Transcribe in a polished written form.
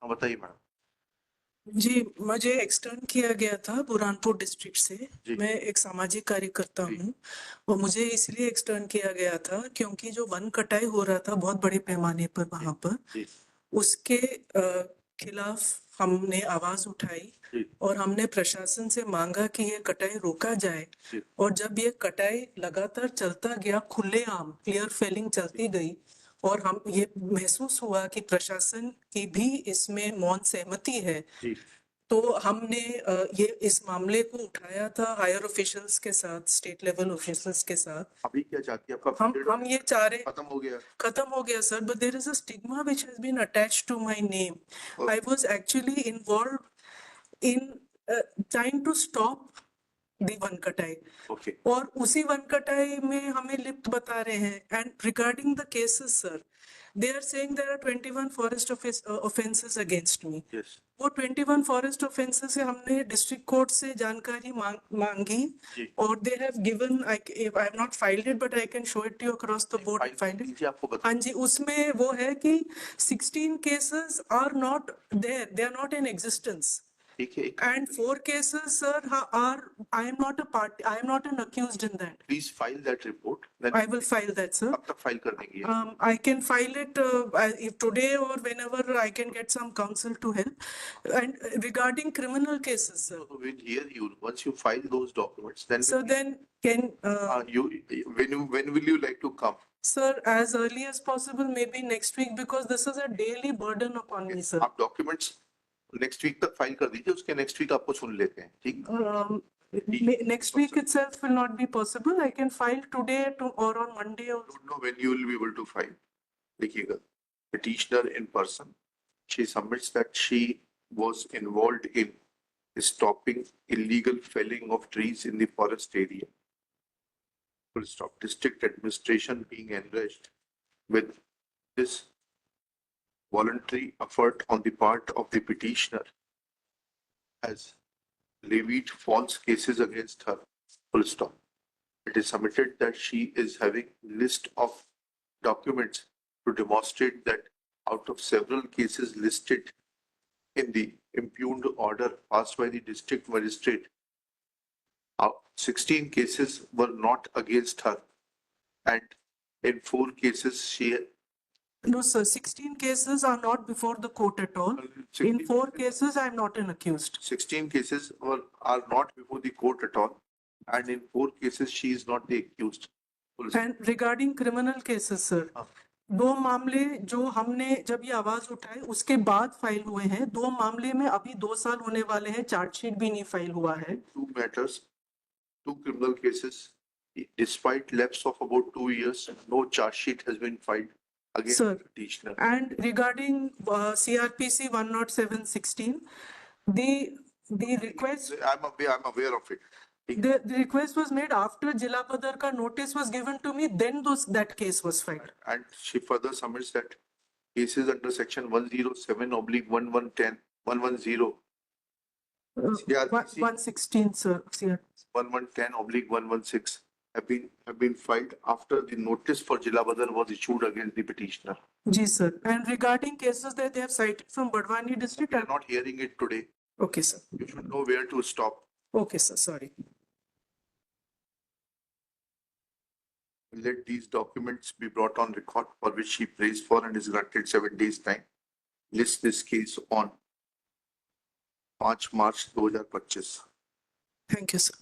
हाँ बताइए मैडम। जी, मुझे एक्सटर्न किया गया था बुरहानपुर डिस्ट्रिक्ट से। जी। मैं एक सामाजिक कार्यकर्ता जी। हूँ और मुझे इसलिए एक्सटर्न किया गया था क्योंकि जो वन कटाई हो रहा था बहुत बड़े पैमाने पर वहां पर, जी। उसके खिलाफ हमने आवाज उठाई जी। और हमने प्रशासन से मांगा कि ये कटाई रोका जाए। जी। और जब ये कटाई लगातार चलता गया, खुलेआम क्लियर फेलिंग चलती गई और हम ये महसूस हुआ कि प्रशासन की भी इसमें मौन सहमति है, जी। तो हमने ये इस मामले को उठाया था हायर ऑफिशियल्स के साथ, स्टेट लेवल ऑफिशियल्स के साथ। अभी क्या चाहती है आपका? हम ये चाह रहे खत्म हो गया sir, but there is a stigma which has been attached to my name. I was actually involved in trying to stop the one कटाई। ओके। और उसी वन कटाई में हमें लिप्त बता रहे हैं। And regarding the cases sir, they are saying there are 21 forest offences against me. Yes. वो 21 फॉरेस्ट ऑफेंसेस से हमने डिस्ट्रिक्ट कोर्ट से जानकारी मांगी जी। और they have given, I have not filed it but I can show it to you across the board filed it. आपको बता। हाँ जी, उसमें वो है कि 16 cases are not there, they are not in existence. ठीक है। And 4 cases, sir, I am not a party. I am not an accused in that. Please file that report. I will file that, sir. कब तक file कर देंगे? I can file it if today or whenever I can get some counsel to help. And regarding criminal cases, sir. So we'll hear you once you file those documents. Then So then can when will you like to come? sir, as early as possible, maybe next week, because this is a daily burden upon me, sir. आप documents next week तक file कर दीजिए, उसके next week आपको सुन लेते हैं, ठीक? Next week itself will not be possible. I can file today or on Monday or. I don't know when you will be able to file. देखिएगा, petitioner in person, she submits that she was involved in stopping illegal felling of trees in the forest area. Full stop. District administration being enraged with this voluntary effort on the part of the petitioner has levied false cases against her. Full stop. It is submitted that she is having list of documents to demonstrate that out of several cases listed in the impugned order passed by the district magistrate, 16 cases were not against her, and in 4 cases she. No, sir. 16 cases are not before the court at all. In 4 cases, I am not an accused. 16 cases are not before the court at all, and in 4 cases she is not the accused. And regarding criminal cases, sir, 2 मामले जो हमने जब ये आवाज उठाई उसके बाद file हुए हैं। 2 मामले में अभी 2 साल होने वाले हैं, चार्जशीट भी नहीं फाइल हुआ है। 2 matters, 2 criminal cases. Despite lapse of about 2 years, no charge sheet has been filed against Sir, the petitioner. And regarding CRPC 10716, the request. I'm aware of it. The request was made after Jila Padar ka notice was given to me, then that case was filed. And she further submits that cases under section 107/1110, 110. CRPC 116, sir. 1110/116 have been filed after the notice for Jila Badar was issued against the petitioner. Ji, sir. And regarding cases that they have cited from Badwani district. We are not hearing it today. Okay, sir. You should know where to stop. Okay, sir. Sorry. Let these documents be brought on record, for which she prays for and is granted 7 days time. List this case on 5 March 2025. Thank you, sir.